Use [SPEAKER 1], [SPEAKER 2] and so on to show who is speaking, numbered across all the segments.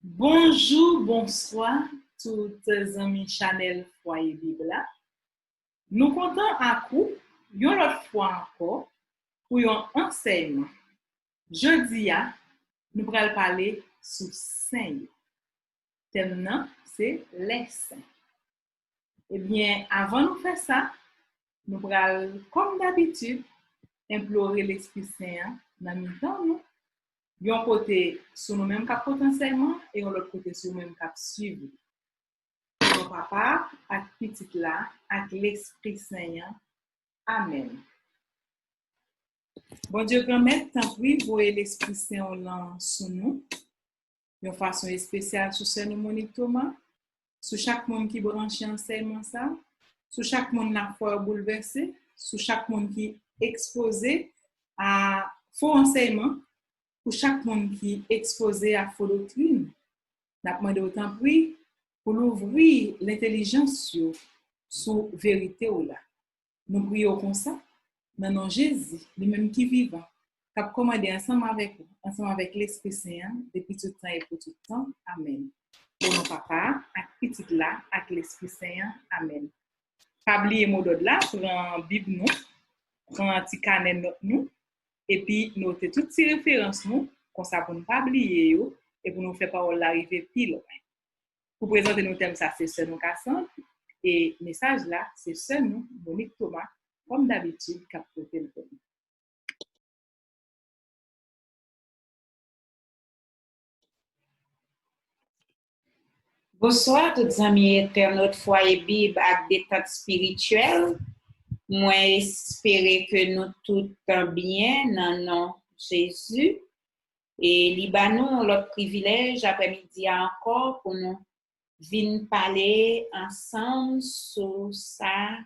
[SPEAKER 1] Bonjour, bonsoir, toutes les amis Chanel Foyer Bible. Nous comptons à coup, une autre fois encore, pour un enseignement. Jeudi, nous allons parler sur saint. Thème non, c'est les saints. Eh bien, avant de faire ça, nous allons, comme d'habitude, implorer l'Esprit Saint dans le temps, nous. D'un côté, sur nous mêmes cap potentiellement, et de l'autre côté, sur nous mêmes cap suivre. Mon papa, avec petit là, avec l'Esprit Saint. Amen. Bon Dieu, grand-mère, tant pis, voyez l'Esprit Saint là sous nous, de façon spéciale sur ce Monique Thomas, sur chaque monde qui branche enseignement ça, sur chaque monde la foi bouleversé, sur chaque monde qui est exposé à faux enseignement, pour chaque monde qui est exposé à faux doctrine. N'a demandé autant pris pour l'ouvrir l'intelligence sur vérité ou là. Nous prions comme ça, dans le nom de Jésus, lui-même qui vivant, qui a commandé ensemble avec l'Esprit Saint, depuis tout temps et pour tout temps. Amen. Pour mon papa, avec petit là, avec l'Esprit Saint. Amen. Pas oublier mot d'ordre là, prends Bible nous, prends un petit carnet nous, et puis notez toutes ces références nous, comme ça pour ne pas oublier et pour nous faire parole arriver pile. Pour présenter nos thèmes, ça c'est seul nous Cassandre, et message là, c'est seul nous, Monique Thomas, comme d'habitude, qui a porté le thème.
[SPEAKER 2] Bonsoir toutes amis internautes Foyer Bible avec des temps spirituels. Moi espérer que nous tout bien dans le nom de Jésus. Et Libanon, l'autre privilège après-midi encore pour nous venir parler ensemble sur ça.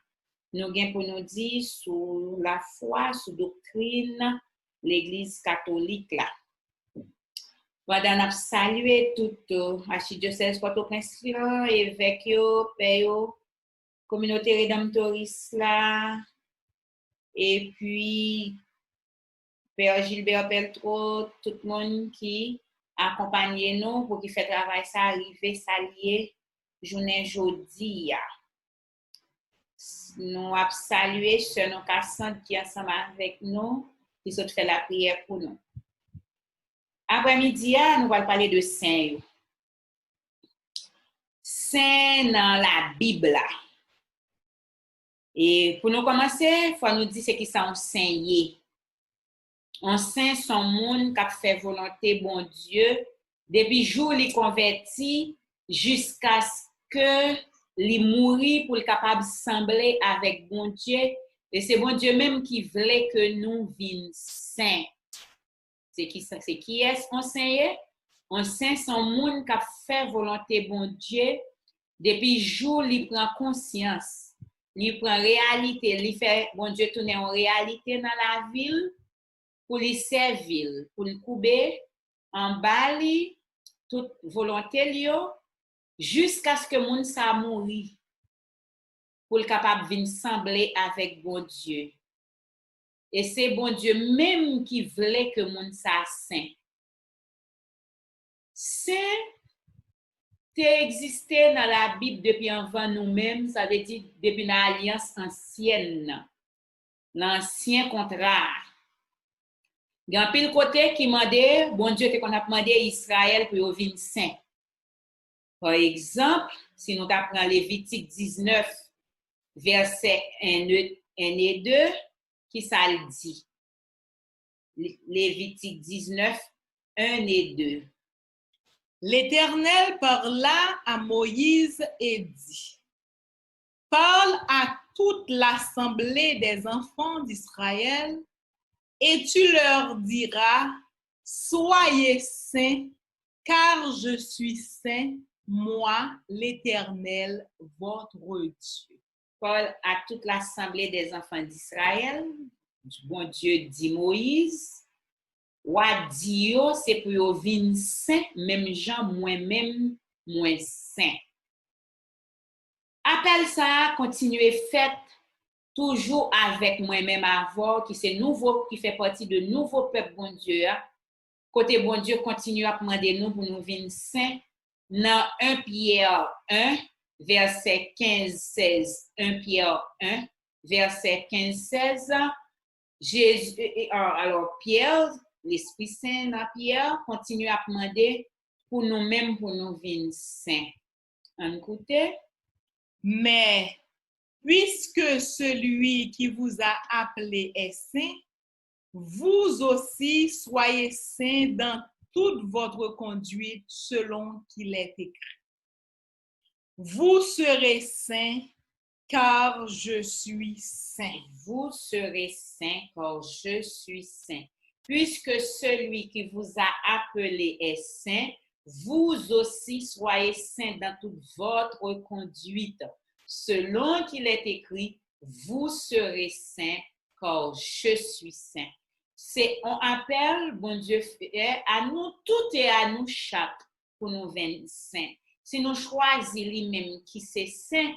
[SPEAKER 2] Nous gain pour nous dire sur la foi, sur doctrine, l'Église catholique là. Voilà, nous saluer tout archidiocèse Port-au-Prince, évêque, père, communauté rédemptoriste là, et puis Père Gilbert Beltro, tout le monde qui accompagne nous pour qu'il fait travail ça arriver s'allier journée jeudi. Nous avons salué ce nom Cassandre qui est ensemble avec nous, qui sont fait la prière pour nous. Après-midi, nous allons parler de saints. Saints dans la Bible. Et pour nous commencer, il faut nous dire ce qui sont saints. Un saint son monde qui a fait volonté bon Dieu depuis jour il converti jusqu'à ce que il mourit pour être capable de sembler avec bon Dieu. Et c'est bon Dieu même qui voulait que nous vîmes saints. C'est qui est-ce qu'on saint? On saint son monde qui a fait volonté bon Dieu depuis jour il prend conscience, il prend réalité, il fait bon Dieu tourner en réalité dans la ville pour lui servir, pour lui couper en bali toute volonté lio jusqu'à ce que monde ça mourir pour être capable de venir sembler avec bon Dieu. Et c'est bon Dieu même qui voulait que monde ça saint. Saint existé dans la Bible depuis avant nous-mêmes, ça veut dire depuis l'alliance ancienne, l'ancien contrat. Il y a un pile côté qui demandait, bon Dieu, qu'on a demandé à Israël pour venir saint. Par exemple, si nous apprenons Lévitique 19, verset 1 et 2, qui ça le dit? Lévitique 19, 1 et 2.
[SPEAKER 1] L'Éternel parla à Moïse et dit, parle à toute l'assemblée des enfants d'Israël et tu leur diras, soyez saints, car je suis saint, moi, l'Éternel, votre Dieu.
[SPEAKER 2] Parle à toute l'assemblée des enfants d'Israël. Bon Dieu dit Moïse, Wadio, c'est pour venir saint, même gens, moi-même, moins saint. Appel ça, continuer fait toujours avec moi-même avant, qui c'est nouveau, qui fait partie de nouveau peuple bon Dieu. Côté bon Dieu, continue à demander nous pour nous venir saint, Dans 1 Pierre 1, verset 15-16. 1 Pierre 1, verset 15-16. Jésus, alors Pierre, l'Esprit Saint dans Pierre, continue à demander pour nous-mêmes, pour nous vivre saints. Écoutez.
[SPEAKER 1] Mais puisque celui qui vous a appelé est saint, vous aussi soyez saints dans toute votre conduite selon qu'il est écrit. Vous serez saints car je suis saint.
[SPEAKER 2] Vous serez saints car je suis saint. Puisque celui qui vous a appelé est saint, vous aussi soyez saints dans toute votre conduite. Selon qu'il est écrit, vous serez saints car je suis saint. On appelle, bon Dieu, à nous toutes et à nous chaque pour nous venir saints. Si nous choisissons lui-même qui c'est saint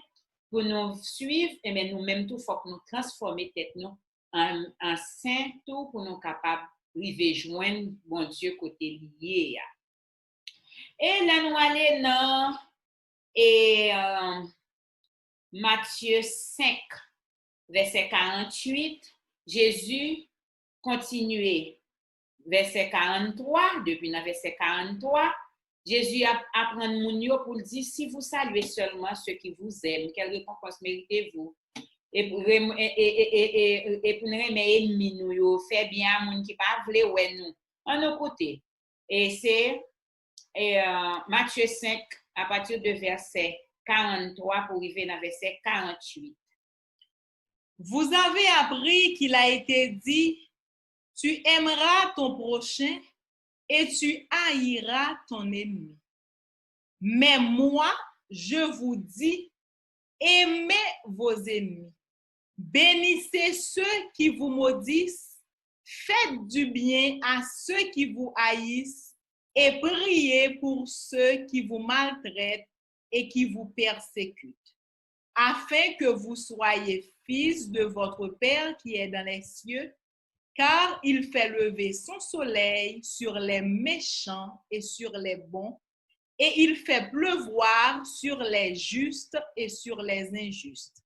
[SPEAKER 2] pour nous suivre, et bien nous-mêmes tout, il faut que nous transformions tête nous en saint tout pour nous capables de joindre bon Dieu côté lié. Et là nous allons dans Matthieu 5, verset 48, Jésus continuait. Verset 43, depuis le verset 43, Jésus apprend moun yo pour dire, si vous saluez seulement ceux qui vous aiment, quelle récompense méritez-vous? Et pour mes ennemis, nous fait bien à moun qui pas vle ouais nous. En nos côtés. Et c'est Matthieu 5, à partir de verset 43 pour arriver dans verset 48.
[SPEAKER 1] Vous avez appris qu'il a été dit, tu aimeras ton prochain et tu haïras ton ennemi. Mais moi, je vous dis, aimez vos ennemis, bénissez ceux qui vous maudissent, faites du bien à ceux qui vous haïssent et priez pour ceux qui vous maltraitent et qui vous persécutent, afin que vous soyez fils de votre Père qui est dans les cieux, car il fait lever son soleil sur les méchants et sur les bons, et il fait pleuvoir sur les justes et sur les injustes.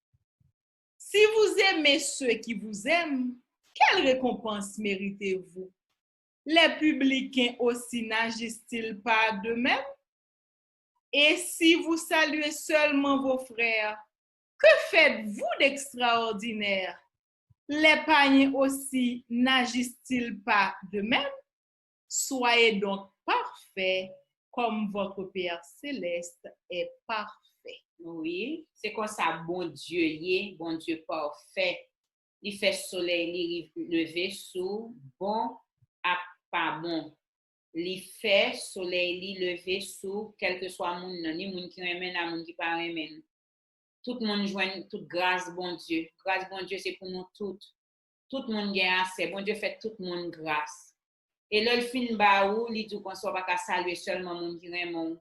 [SPEAKER 1] Si vous aimez ceux qui vous aiment, quelle récompense méritez-vous? Les publicains aussi n'agissent-ils pas de même? Et si vous saluez seulement vos frères, que faites-vous d'extraordinaire? Les païens aussi n'agissent-ils pas de même? Soyez donc parfaits comme votre Père céleste est parfait.
[SPEAKER 2] Oui, c'est comme ça, bon Dieu parfait. Il fait soleil, il lever sous bon à pas bon. Il fait soleil, il lever sous quel que soit moun, ni moun qui remène à moun qui pas remène. Tout le monde joigne toute grâce, bon Dieu. Grâce, bon Dieu, c'est pour nous toutes. Tout le monde gagne assez. Bon Dieu fait tout le monde grâce. Et là, le fin baou, il dit qu'on soit pas qu'à saluer seulement moun qui remène.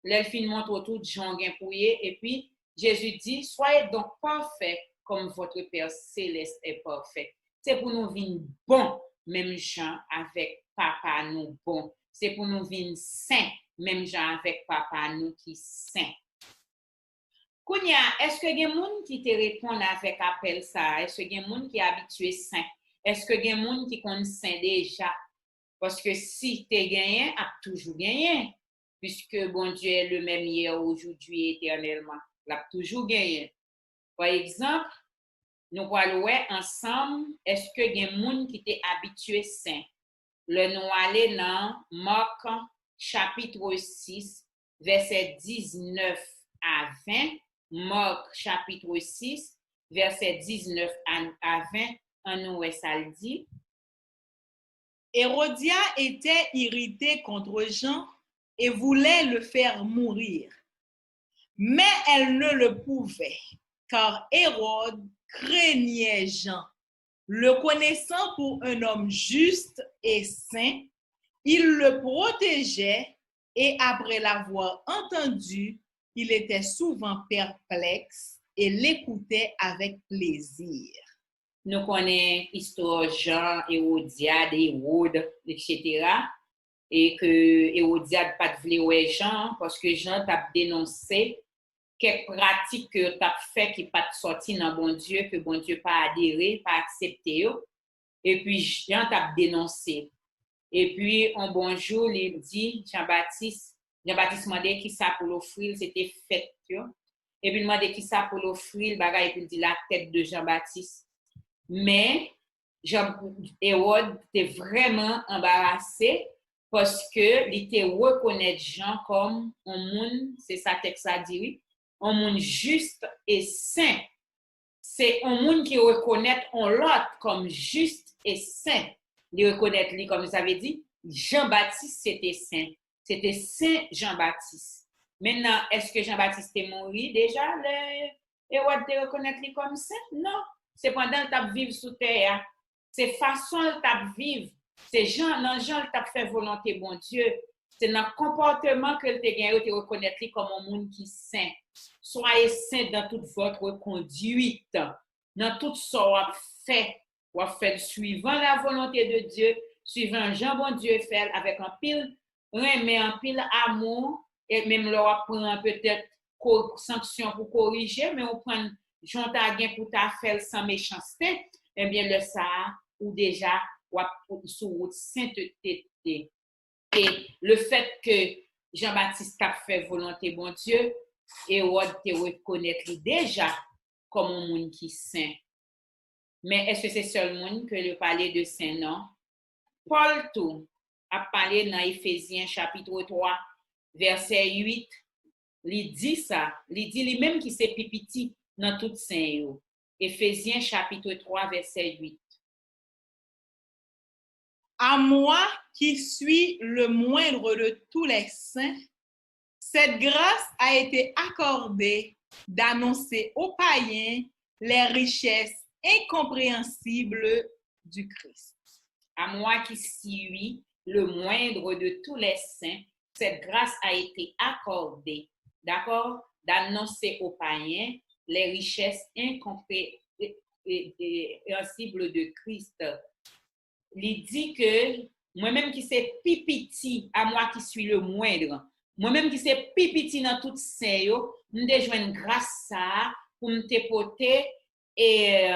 [SPEAKER 2] Là, le fin montre tout gens gagne pour y. Et puis, Jésus dit, soyez donc parfaits comme votre Père céleste est parfait. C'est pour nous vivre bon, même gens avec papa nous bon. C'est pour nous vivre saint, même gens avec papa nous qui saint. Kounya, est-ce que y a des gens qui te répondent avec appel ça? Est-ce que y a des gens qui sont habitués saint? Est-ce que y a des gens qui connaissent saint déjà? Parce que si tu gagné, tu as toujours gagné. Puisque bon Dieu est le même hier, aujourd'hui, éternellement. Il a toujours gagné. Par exemple, nous allons ensemble, est-ce que y a des gens qui t'es habitué saint? Le nous aller dans Marc chapitre 6, verset 19 à 20. Marc chapitre 6, verset 19 à 20, en nous ça le dit.
[SPEAKER 1] Hérodia était irritée contre Jean et voulait le faire mourir. Mais elle ne le pouvait, car Hérode craignait Jean. Le connaissant pour un homme juste et saint, il le protégeait et après l'avoir entendu, il était souvent perplexe et l'écoutait avec plaisir.
[SPEAKER 2] Nous connaissons l'histoire Jean, Hérodiade, Hérode, etc. et que Hérodiade pas de vouloir Jean parce que Jean t'a dénoncé quelques pratiques que t'a fait qui pas sorti dans bon Dieu, que bon Dieu pas adhéré, pas accepté. Et puis Jean t'a dénoncé. Et puis un bon jour, il dit Jean-Baptiste demandait qui ça pour l'offrir, c'était fait. Et puis il demandait qui ça pour l'offrir, et puis il dit la tête de Jean-Baptiste. Mais Hérode était vraiment embarrassé parce que il était reconnaître Jean comme un monde, c'est ça texte a dit, un monde juste et saint. C'est un monde qui reconnaît un l'autre comme juste et saint. Il reconnaît lui comme vous avez dit, Jean-Baptiste c'était saint. C'était Saint Jean-Baptiste. Maintenant, est-ce que Jean-Baptiste est mort déjà? Hérode te reconnaître lui comme saint? Non. C'est pendant que tu as vécu sous terre. C'est façon que tu as vivre. C'est Jean, non, Jean, tu as fait volonté, bon Dieu. C'est dans le comportement que tu as gagné, tu reconnaître lui comme un monde qui est saint. Soyez saint dans toute votre conduite, dans tout ce que vous faites suivant la volonté de Dieu, suivant Jean, bon Dieu fait avec un pile, mais un pile amour, et même là, on prend peut-être sanction pour corriger, mais on prend Jean Taguen pour ta faire sans méchanceté, eh bien, le ça, ou déjà, ou sous votre sainteté. Et le fait que Jean-Baptiste a fait volonté, bon Dieu, Hérode te reconnaître déjà comme un monde qui saint. Mais est-ce que c'est seul monde que le parler de saint, non? Paul tout a parlé dans Éphésiens chapitre 3, verset 8. Il dit ça, il dit lui-même qui s'est pipiti dans tout saint. Éphésiens chapitre 3, verset 8.
[SPEAKER 1] À moi qui suis le moindre de tous les saints, cette grâce a été accordée d'annoncer aux païens les richesses incompréhensibles du Christ.
[SPEAKER 2] À moi qui suis le moindre de tous les saints, cette grâce a été accordée, d'accord, d'annoncer aux païens les richesses incompréhensibles de Christ. Il dit que moi-même qui sais pipiti, à moi qui suis le moindre, moi-même qui sais pipiti dans tout saint yo, m'de joindre grâce ça pour me porter et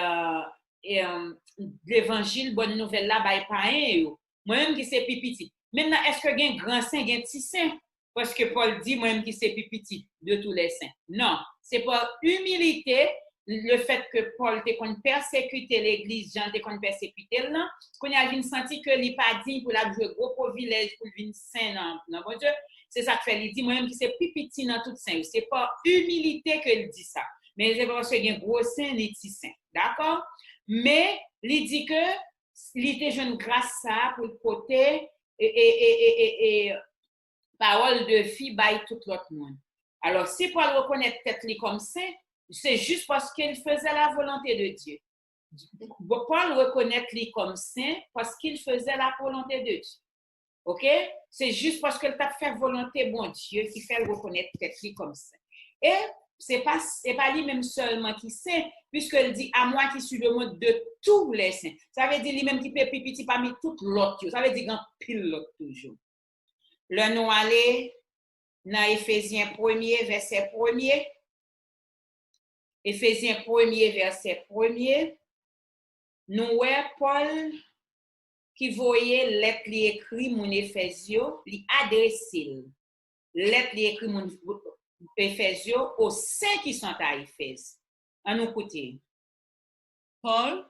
[SPEAKER 2] l'évangile bonne nouvelle là bay païen yo. Moi-même qui sais pipiti. Maintenant est-ce que gen grand saint, gen petit saint? Parce que Paul dit moi-même qui sais pipiti de tous les saints. Non, c'est par humilité. Le fait que Paul te kon persécuter l'église, Jean te kon persécuter là, qu'on a vinn senti que li pas dit pour la jouer gros privilège pour vinn saint non bon Dieu, c'est ça que fait il dit moi même qui c'est pipiti dans tout saint, c'est pas humilité que il dit ça. Mais c'est parce que il y a gros saint les petits saint, d'accord? Mais il dit que il était jeune grâce ça pour le côté et parole de fille by tout l'autre monde. Alors si Paul reconnaît peut-être lui comme saint, c'est juste parce qu'il faisait la volonté de Dieu. Paul reconnaît lui comme saint parce qu'il faisait la volonté de Dieu. OK? C'est juste parce qu'il t'a fait volonté, bon Dieu, qui fait le reconnaître lui comme saint. Et c'est pas lui-même seulement qui saint, puisqu'il dit à moi qui suis le monde de tous les saints. Ça veut dire lui-même qui peut pipiti parmi toutes l'autre. Ça veut dire qu'il pile l'autre toujours. Le nous aller dans Éphésiens 1er, verset 1er. Éphésiens 1er, verset 1er, nous voyons Paul qui voyait lettre li écrit mon Éphésio, li adressé lettre li écrit mon Éphésio aux saints qui sont à Éphèse. En nous écouter.
[SPEAKER 1] Paul,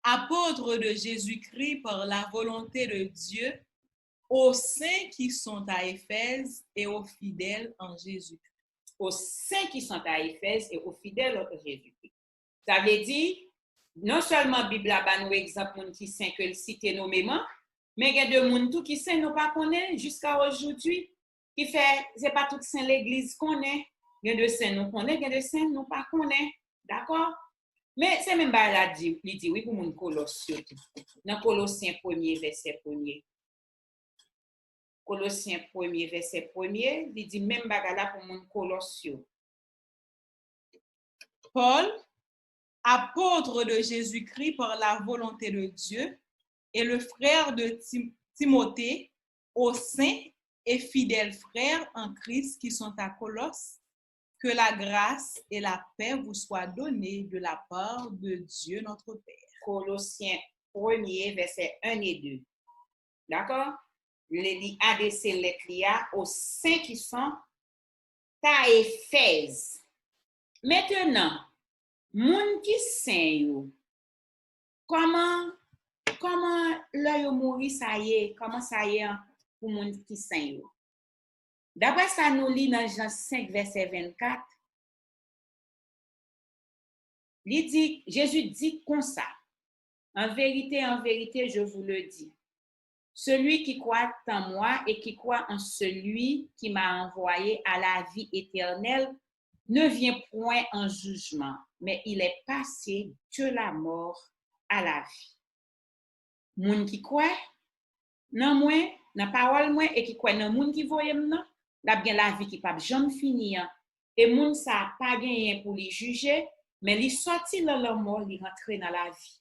[SPEAKER 1] apôtre de Jésus-Christ par la volonté de Dieu, aux saints qui sont à Éphèse et aux fidèles en Jésus-Christ.
[SPEAKER 2] Aux saints qui sont à Éphèse et aux fidèles en Jésus-Christ. Ça veut dire, non seulement la Bible a nous exemple qui saint que le cite nommément, mais il y a des gens tout qui saint nous pas connaît jusqu'à aujourd'hui, qui fait, c'est pas tout saint l'église connaît, il y a des saints nous connaît, il y a des saints nous pas connaît, d'accord? Mais c'est même pas là dit, il dit oui pour mon Colossiens, dans Colossiens 1er verset 1er. Colossiens 1er verset 1er, il dit même bagala pour mon Colossiens.
[SPEAKER 1] Paul, apôtre de Jésus-Christ par la volonté de Dieu, et le frère de Timothée, aux saints et fidèles frères en Christ qui sont à Colosse, que la grâce et la paix vous soient données de la part de Dieu notre Père.
[SPEAKER 2] Colossiens 1er, verset 1 et 2. D'accord? Les adressé lettres aux saints qui sont à Éphèse. Maintenant, moun qui saint yo, comment là yo mouri ça y est, comment ça y est pour moun qui saint yo? D'après ça nous lit dans Jean 5 verset 24. Jésus dit comme ça. En vérité, je vous le dis. Celui qui croit en moi et qui croit en celui qui m'a envoyé à la vie éternelle ne vient point en jugement, mais il est passé de la mort à la vie. Moun qui croit nan moi, nan parole moi et qui croit nan moun qui voye m'nan, la bien la vie qui pas jamais finir. Et moun ça pas gagné pour les juger, mais li sorti dans la mort, li rentré dans la vie.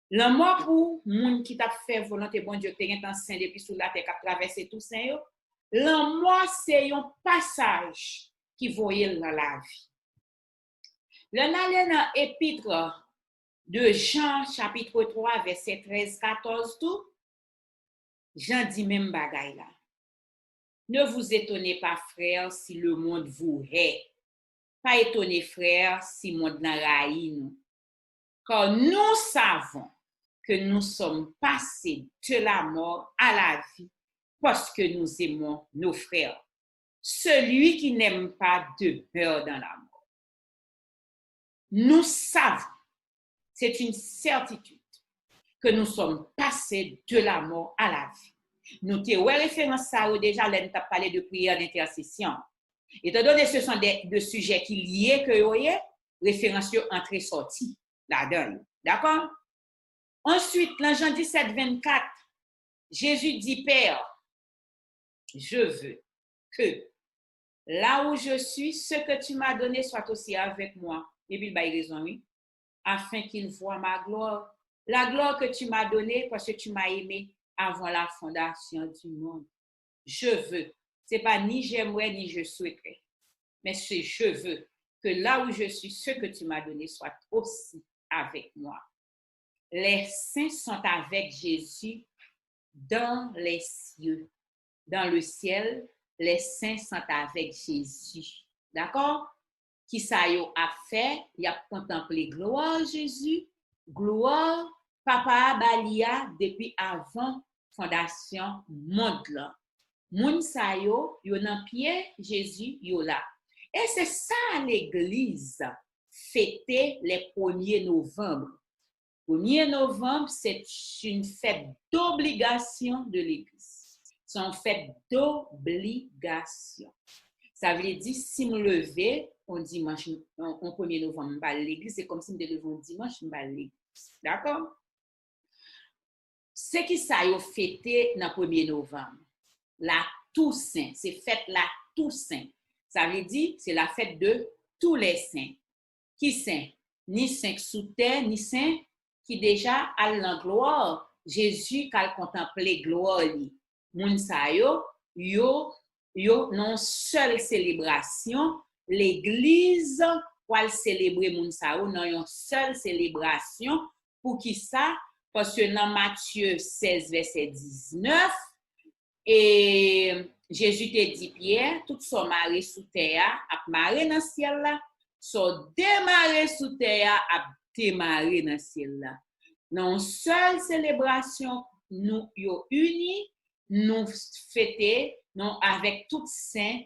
[SPEAKER 2] La mort pour moun qui t'a fait volonté bon Dieu t'es en saint depuis sous la terre qui a traversé tout saint yo. La mort c'est un passage qui voyait dans la vie. L'on allait dans épître de Jean chapitre 3 verset 13-14 tout. Jean dit même bagaille là. Ne vous étonnez pas frères si le monde vous hait. Pas étonnez frères si le monde n'a raï nous. Car nous savons que nous sommes passés de la mort à la vie parce que nous aimons nos frères. Celui qui n'aime pas demeure dans la mort. Nous savons, c'est une certitude, que nous sommes passés de la mort à la vie. Nous avons référence à déjà, là, nous avons parlé de prière d'intercession. Étant donné que ce sont des sujets qui liés que vous avez, référence entrée sortie là-dedans. D'accord? Ensuite, dans Jean 17, 24, Jésus dit, Père, je veux que là où je suis, ce que tu m'as donné soit aussi avec moi. Et puis, il a raison, oui. Afin qu'il voie ma gloire. La gloire que tu m'as donnée parce que tu m'as aimé avant la fondation du monde. Je veux. C'est pas ni j'aimerais ni je souhaiterais. Mais c'est je veux que là où je suis, ce que tu m'as donné soit aussi avec moi. Les saints sont avec Jésus dans les cieux. Dans le ciel, les saints sont avec Jésus. D'accord? Qui ça y a fait? Il a contemplé gloire Jésus, gloire Papa Balia depuis avant fondation monde là. Moun sa yo nan pied Jésus yo là. Et c'est ça l'église fêter les 1er novembre. 1er novembre, c'est une fête d'obligation de l'église. C'est une fête d'obligation. Ça veut dire, si nous levons on dimanche, on 1er novembre, à l'église, c'est comme si nous levons dimanche, à l'église. D'accord? C'est qui ça y a fêté dans 1er novembre? La Toussaint. C'est fête la Toussaint. Ça veut dire, c'est la fête de tous les saints. Qui saint? Ni saint sous terre, ni saint qui déjà a la gloire. Jésus qui a contemplé gloire li. Moun sa yo non seule célébration, l'église pour célébrer moun sa yo non une seule célébration pour qui ça parce que dans Matthieu 16 verset 19 et Jésus te dit Pierre tout son maré sous terre a maré dans le ciel là son démarrer sous terre a démarrer dans le ciel là. Non seule célébration nous yo unis nous fêter non avec tout saint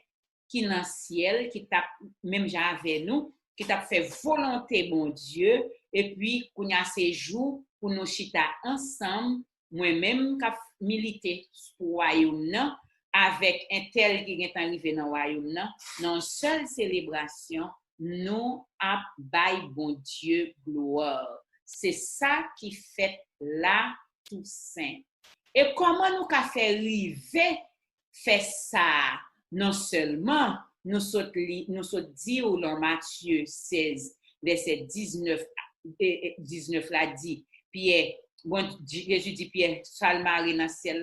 [SPEAKER 2] qui dans le ciel qui t'a même avec nous qui t'a fait volonté bon Dieu et puis qu'on y a ces jours pour nous chita ensemble moi-même qui milité pour royaume avec un tel qui est arrivé dans royaume non seule célébration nous a bail bon Dieu gloire. C'est ça qui fait la Toussaint. Et comment nous qu'a fait arriver faire ça? Non seulement nous sommes dit ou dans Matthieu 16 verset 19 là dit Pierre bon, Jésus dit Pierre, ça le maré dans le ciel,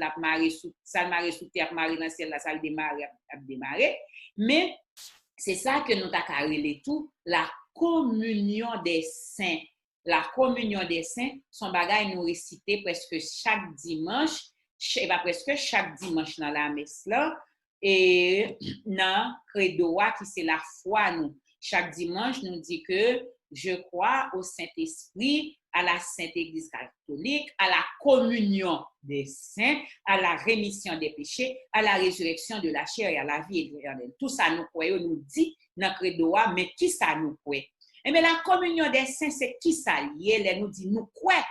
[SPEAKER 2] ça le maré sous terre, maré dans le ciel, là, ça le démarrer. Mais c'est ça que nous avons relé tout, la communion des saints. La communion des saints, son bagage nous réciter presque chaque dimanche, presque chaque dimanche dans la messe là, et dans credo qui c'est la foi nous. Chaque dimanche, nous dit que je crois au Saint-Esprit, à la Sainte Église catholique, à la communion des saints, à la rémission des péchés, à la résurrection de la chair et à la vie éternelle. Tout ça nous croyons, nous dit dans credo, mais qui ça nous croit? Et bien la communion des saints, c'est qui ça lié? Elle nous dit nous croyons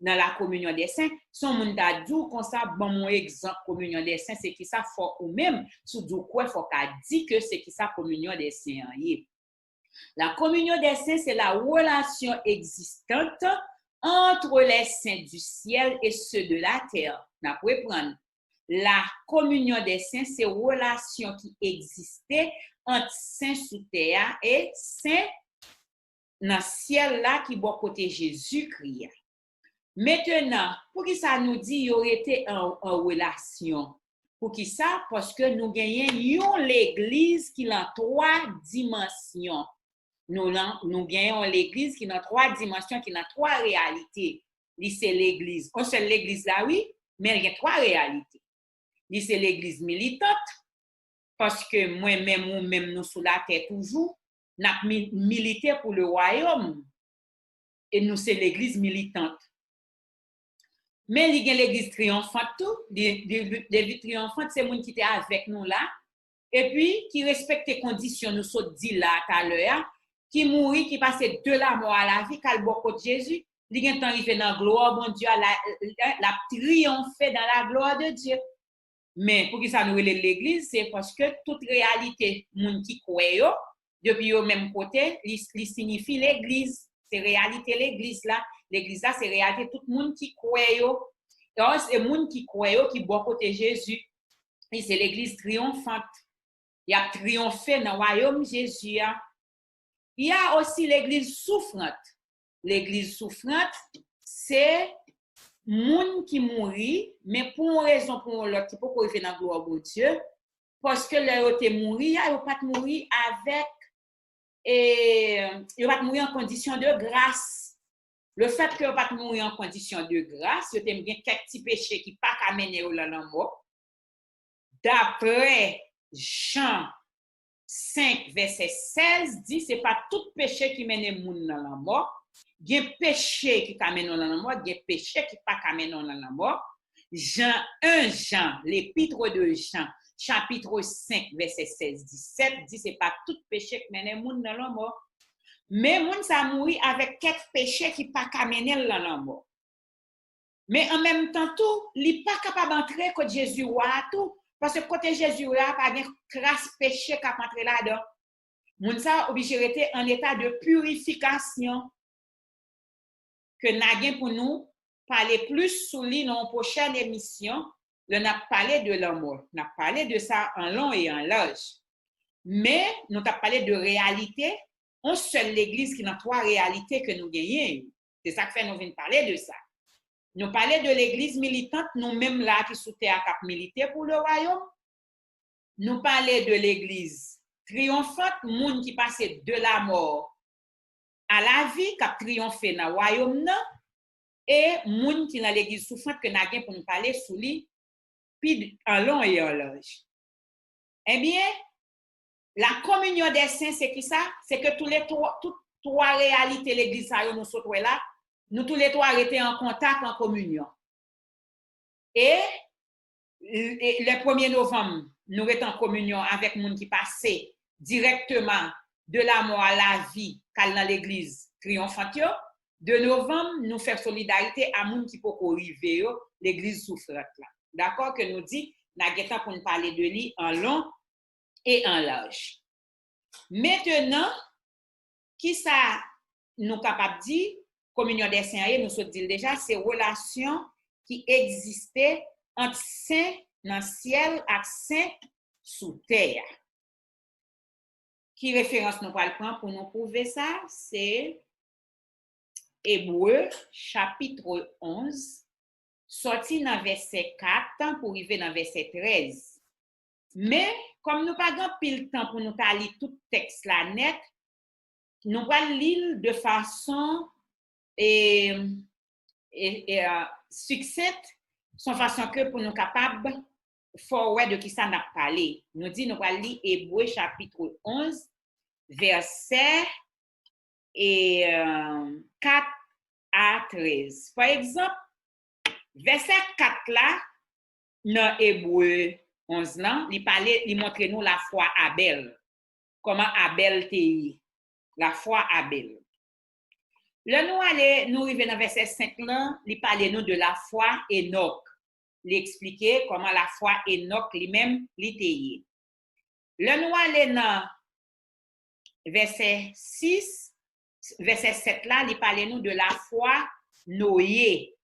[SPEAKER 2] dans la communion des saints. Son monde a dit comme ça, bon mon exemple communion des saints, c'est qui ça faut ou même sous du quoi faut qu'a dit que c'est qui ça communion des saints. La communion des saints, c'est la relation existante entre les saints du ciel et ceux de la terre. On peut prendre la communion des saints, c'est une relation qui existait entre saints sous terre et saints dans le ciel là qui va côté Jésus-Christ. Maintenant, pour qui ça nous dit, il y aurait été en relation. Pour qui ça? Parce que nous gagnons l'église qui a 3 dimensions. Nous gagnons l'église qui a 3 dimensions, qui a 3 réalités. C'est l'église. On seule l'église là, oui, mais il y a 3 réalités. C'est l'église militante, parce que moi-même ou même nous sous la terre toujours, nous avons milité pour le royaume. Et nous, c'est l'église militante. Mais il y a l'église triomphante tout. L'église triomphante, c'est les gens qui étaient avec nous là. Et puis, qui respectent les conditions, nous sommes dit là tout à l'heure, qui mourit, qui passait de la mort à la vie, qui a le bon côté Jésus. Il y a un temps, il fait dans la gloire, bon Dieu, la triompher dans la gloire de Dieu. Mais pour qui ça nous relève l'église, c'est parce que toute réalité, moun qui croit, depuis au même côté, il signifie l'église. C'est réalité l'église là. L'église là, c'est réalité tout le monde qui croit. Donc, c'est le monde qui croit qui bon côté Jésus. Et c'est l'église triomphante. Il a triomphé dans le royaume Jésus. Il y a aussi l'église souffrante. L'église souffrante, c'est moun qui mourit, mais pour une raison pour l'autre, qui peut arriver dans la gloire de Dieu, parce que là, il est mourir, il ne va pas mourir avec, il va mourir en condition de grâce. Le fait qu'il ne va pas mourir en condition de grâce, il y a quelques petits péchés qui ne peuvent pas amener au la mort. D'après Jean 5, verset 16, dit c'est pas tout péché qui mène les gens dans la mort. Il y a péché qui amène dans la mort, il y a péché qui pas amène dans la mort. Jean, l'épître de Jean, chapitre 5, verset 16-17, dit c'est pas tout péché qui mène les gens dans la mort. Mais les gens ça mourir avec quelques péchés qui pas amène dans la mort. Mais en même temps tout, il n'est pas capable d'entrer quand Jésus a tout. Parce que côté Jésus là, pas de crasse péché qui a entré là-dedans. Moun sa obligé rester en état de purification. Que n'a pour nous parler plus sur lui dans une prochaine émission. On a parlé de l'amour. On a parlé de ça en long et en large. Mais nous avons parlé de réalité. On seule l'église qui a 3 réalités que nous gagnons. C'est ça que fait nous venons parler de ça. Nous parlons de l'église militante, nous-mêmes là qui sous terre cap militer pour le royaume. Nous parlons de l'église triomphante, monde qui passe de la mort à la vie, qui a triomphé dans le royaume. Et monde qui dans l'église souffrante, que nous avons pour nous parler sous lui, puis en long et en large. Eh bien, la communion des saints, c'est qui ça? C'est que toutes 3 réalités l'église nous sommes là. Nous tous les 3 étaient en contact, en communion. Et le 1er novembre, nous étions en communion avec les gens qui passaient directement de la mort à la vie dans l'église triomphante. De novembre, nous faisons solidarité à les gens qui peuvent arriver l'église souffrante. D'accord? Que nous dit, nous avons pour nous parler de lui en long et en large. Maintenant, qui ça nous capable de dire? Communion des saints, nous sommes dit déjà, c'est relation qui existait entre saints dans le ciel et saints sous terre. Qui référence nous va prendre pour nous prouver ça? C'est Hébreu, chapitre 11, sorti dans verset 4 pour arriver dans verset 13. Mais, comme nous n'avons pas pile temps pour nous lire tout texte là net, nous allons lire de façon succincte, sans façon que pour nous capables forward de qui ça n'a parlé. Nous dit nous allons lire Hébreu chapitre 11, verset 4 à 13. Par exemple, verset 4 là, dans Hébreu 11 là, il montre nous la foi Abel. Comment Abel était, la foi Abel. Là, nous arrivons dans verset 5 là, il parle nous de la foi Enoch. Il expliquait comment la foi Enoch lui-même l'était. Là, nous allons dans verset 6, verset 7 là, il parle nous de la foi Noé.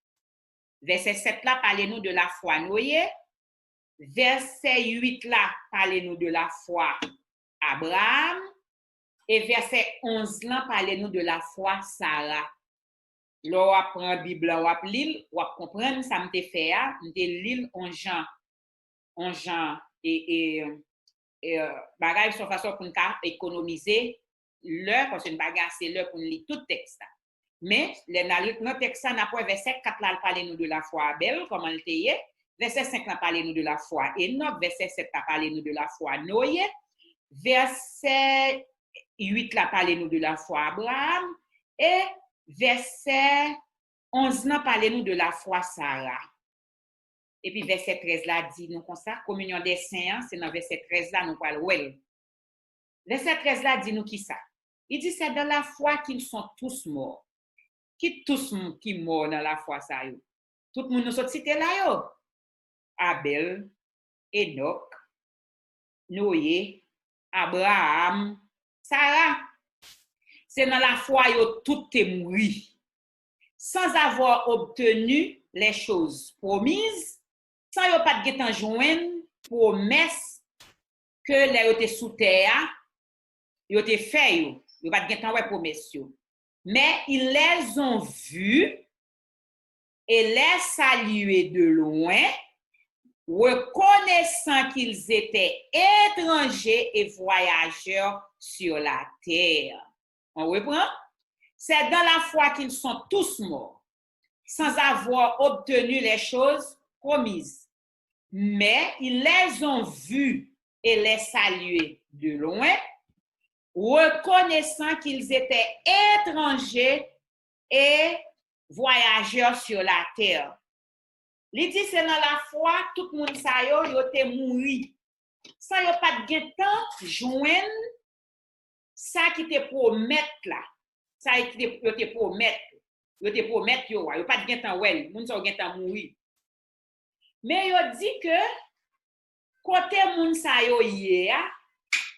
[SPEAKER 2] Verset 7 là, parle-nous de la foi Noé. Verset 8 là, parle-nous de la foi Abraham. Et verset 11 là, parle-nous de la foi Sarah. Là, on apprend la Bible, on apprend l'île, on comprend ça me fait me l'île en Jean et bagaille son façon pour nous économiser l'heure parce que bagaille c'est l'heure pour lire tout texte. Mais notre texte n'a pas verset 4 là parle-nous de la foi Abel comment il était. Verset 5 là parle-nous de la foi Enoch, verset 7 là parle-nous de la foi Noé. Verset 8 là parle-nous de la foi Abraham et verset 11 là parle-nous de la foi Sarah. Et puis verset 13 là dit nous comme ça communion des saints, c'est dans verset 13 là nous parle well. Verset 13 là dit nous qui ça? Il dit c'est dans la foi qu'ils sont tous morts. Qui tous qui morts dans la foi ça yo? Tout le monde nous sorti cité là yo. Abel, Enoch, Noé, Abraham, Sarah. C'est dans la foi yo tout est mouru sans avoir obtenu les choses promises, sans yo pas de temps joindre promesse que les yo te sous terre, yo te fait yo pas de temps ouais promesse yo. Mais ils les ont vus et les salués de loin, reconnaissant qu'ils étaient étrangers et voyageurs sur la terre. On reprend? C'est dans la foi qu'ils sont tous morts, sans avoir obtenu les choses promises. Mais ils les ont vus et les salués de loin, reconnaissant qu'ils étaient étrangers et voyageurs sur la terre. Il dit c'est dans la foi tout le monde sa yo te mouri. Sans yo pas de temps joindre ça qui te promet là. Ça qui te promet. Yo te promet yo pas de temps well, moun sa gen temps mouri. Mais yo dit que côté moun sa yo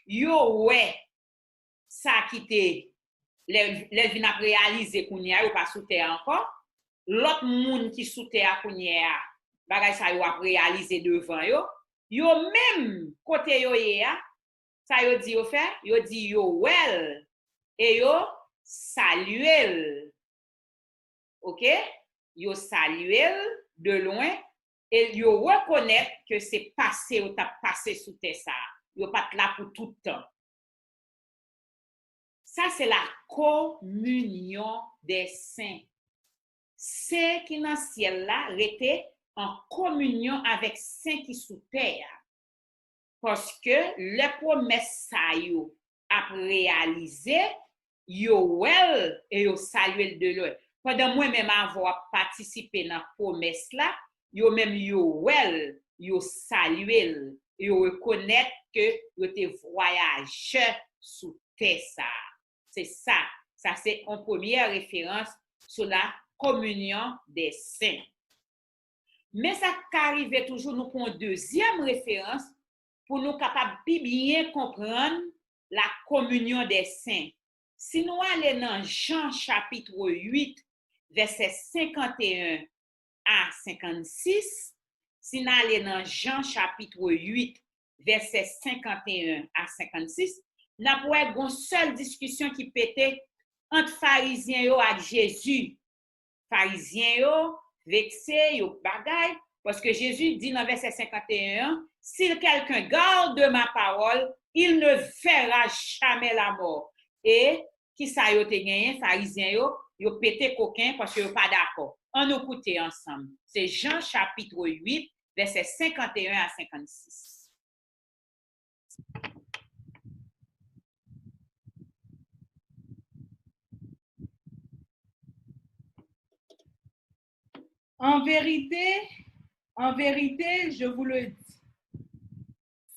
[SPEAKER 2] yo ouais ça qui te les vin a réaliser kounya yo pas sous terre encore. L'autre monde qui sous terre kounya bagay ça yo a réaliser devant yo même côté yo ça yo dit yo fait yo dit yo well et yo saluel. OK? Yo saluel de loin et yo reconnaît que c'est passé ou t'a passé sous terre ça. Yo pas là pour tout le temps. Ça c'est la communion des saints. Saints qui dans le ciel là étaient en communion avec saints qui sous terre. Parce que les promesses ça yo a réalisé yo well et yo salué de loin. Pendant moi-même avoir participé dans la promesse là, yo même yo well, yo salué, yo reconnaître que yo te voyage sous terre ça. C'est ça. Ça c'est en première référence sur la communion des saints. Mais ça arrive toujours nous pour une deuxième référence pour nous capables bien comprendre la communion des saints. Si nous allons dans Jean chapitre 8, verset 51 à 56, si nous allons dans Jean chapitre 8, verset 51 à 56, nous avons une seule discussion qui pétait entre pharisiens yo ak Jésus. Pharisiens yo, vexé, yo bagay, parce que Jésus dit dans verset 51, si quelqu'un garde ma parole, il ne verra jamais la mort. Et qui ça yo te gagné, pharisiens yo pété coquin parce que yo pas d'accord. On nous écoute ensemble. C'est Jean chapitre 8, verset 51 à 56.
[SPEAKER 1] En vérité, je vous le dis,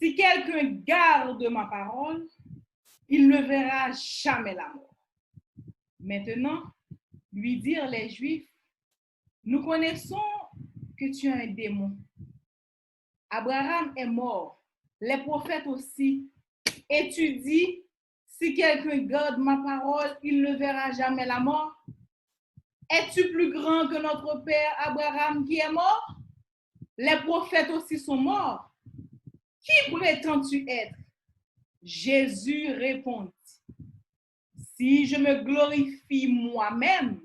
[SPEAKER 1] si quelqu'un garde ma parole, il ne verra jamais la mort. Maintenant, lui dirent les Juifs, nous connaissons que tu es un démon. Abraham est mort, les prophètes aussi. Et tu dis, si quelqu'un garde ma parole, il ne verra jamais la mort. Es-tu plus grand que notre père Abraham qui est mort? Les prophètes aussi sont morts. Qui prétends-tu être? Jésus répondit, si je me glorifie moi-même,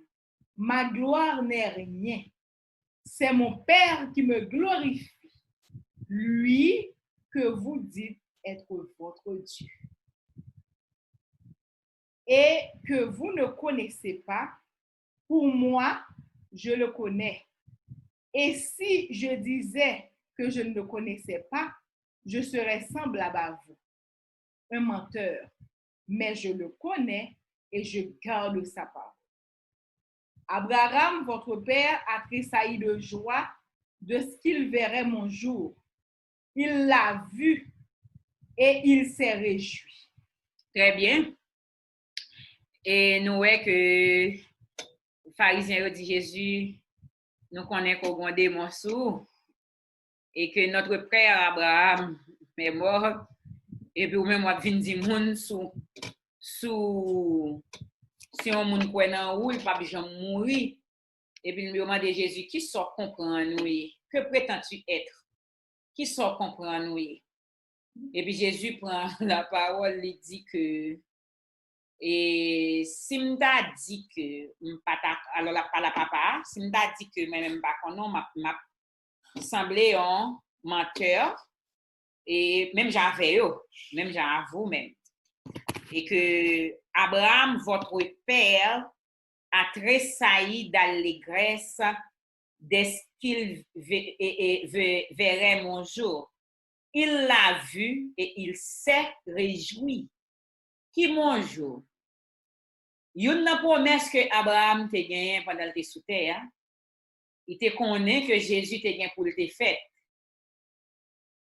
[SPEAKER 1] ma gloire n'est rien. C'est mon Père qui me glorifie, lui que vous dites être votre Dieu. Et que vous ne connaissez pas, pour moi, je le connais. Et si je disais que je ne le connaissais pas, je serais semblable à vous, un menteur. Mais je le connais et je garde sa parole. Abraham, votre père, a tressailli de joie de ce qu'il verrait mon jour. Il l'a vu et il s'est réjoui.
[SPEAKER 2] Très bien. Et nous voyons que les pharisiens ont dit Jésus, nous connaissons qu'on a des monsous et que notre père Abraham est mort. Et puis, même, moi, je viens dire, si on moun kwen nan ou, il pas besoin de mourir. Et puis, nous demandons à Jésus, qui sort comprendre nous? Que prétends-tu être? Qui sort comprendre nous? Et puis, Jésus prend la parole, il dit que, et si m'ta dit que, alors la papa, si m'ta dit que même pas qu'on m'a semblé un menteur, et même j'avais même j'avoue même. Et que Abraham, votre père, a tressailli d'allégresse dès qu'il verrait mon jour. Il l'a vu et il s'est réjoui. Qui mon jour? Une promesse que Abraham te gagné pendant le sous terre, il te connaît que Jésus te gagné pour le fait.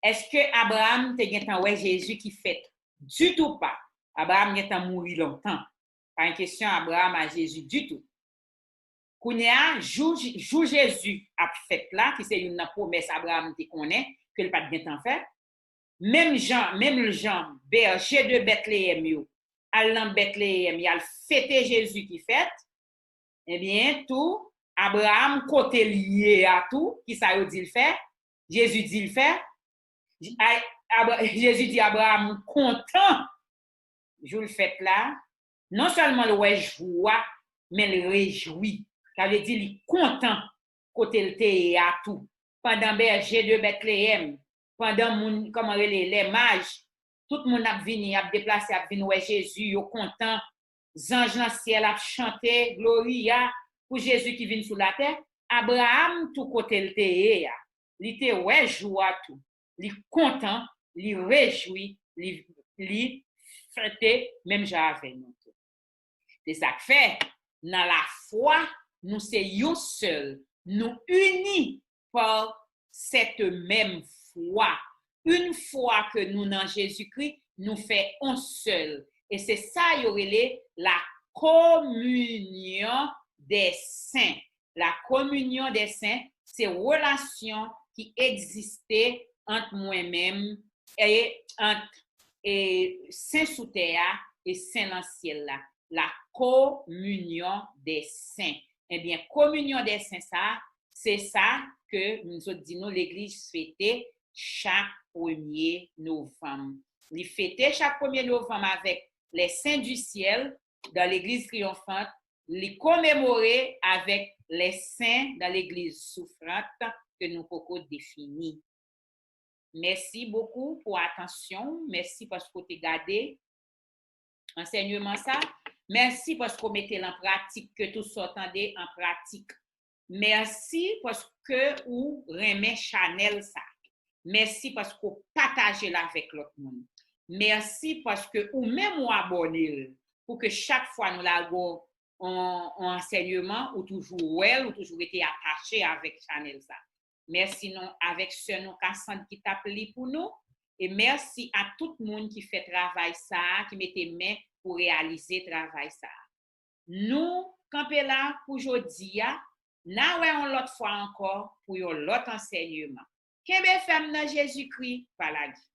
[SPEAKER 2] Est-ce que Abraham te gagné ouais Jésus qui fait? Du tout pas. Abraham est mouru longtemps. Pas une question Abraham à Jésus du tout. Kounia, jour Jésus a fait là, qui c'est une promesse Abraham te connaît, que le pas de temps fait. Même le Jean, berger de Bethléem, allant Bethléem, il a fêté Jésus qui fête. Eh bien, tout, Abraham, côté lié à tout, qui ça dit le faire, Jésus dit le faire. Jésus dit Abraham content. Je le fais là, non seulement le joie, mais le réjouit. Ça veut dire il est content côté le thé à tout. Pendant berger de Bethléem, pendant comment les mages, tout le monde a venu, a déplacé, a venu ouais Jésus, yo content. Anges dans le ciel a chanté Gloria pour Jésus qui vient sur la terre. Abraham tout côté le thé, il était ouais joie tout. Il est content, il réjouit, il fêté même j'avais nous. C'est ça que fait dans la foi, nous sommes seul, nous unis par cette même foi. Une fois que nous dans Jésus-Christ, nous faisons un seul. Et c'est ça, y aurait la communion des saints. La communion des saints, c'est une relation qui existait entre moi-même et entre saint sous terre et saint dans le ciel là. La communion des saints. Eh bien, communion des saints, ça, c'est ça que nous disons l'Église fêtait chaque 1er novembre. Il fêtait chaque 1er novembre avec les saints du ciel dans l'église triomphante, les commémorer avec les saints dans l'église souffrante que nous pouvons définir. Merci beaucoup pour l'attention. Merci parce que vous avez gardé enseignement ça. Merci parce que vous mettez en pratique, que tout s'entendez en pratique. Merci parce que vous remettez Chanel ça. Merci parce que vous partagez avec l'autre monde. Merci parce que vous même vous abonnez pour que chaque fois nous l'avons en enseignement ou toujours ou toujours été attaché avec Chanel ça. Merci non avec ce nom Cassandre qui t'appelle pour nous et merci à tout le monde qui fait travail ça, qui mette main pour réaliser travail ça. Nous camper là pour aujourd'hui, na ouais l'autre fois encore pour l'autre enseignement. Kembe femme dans Jésus-Christ par la vie.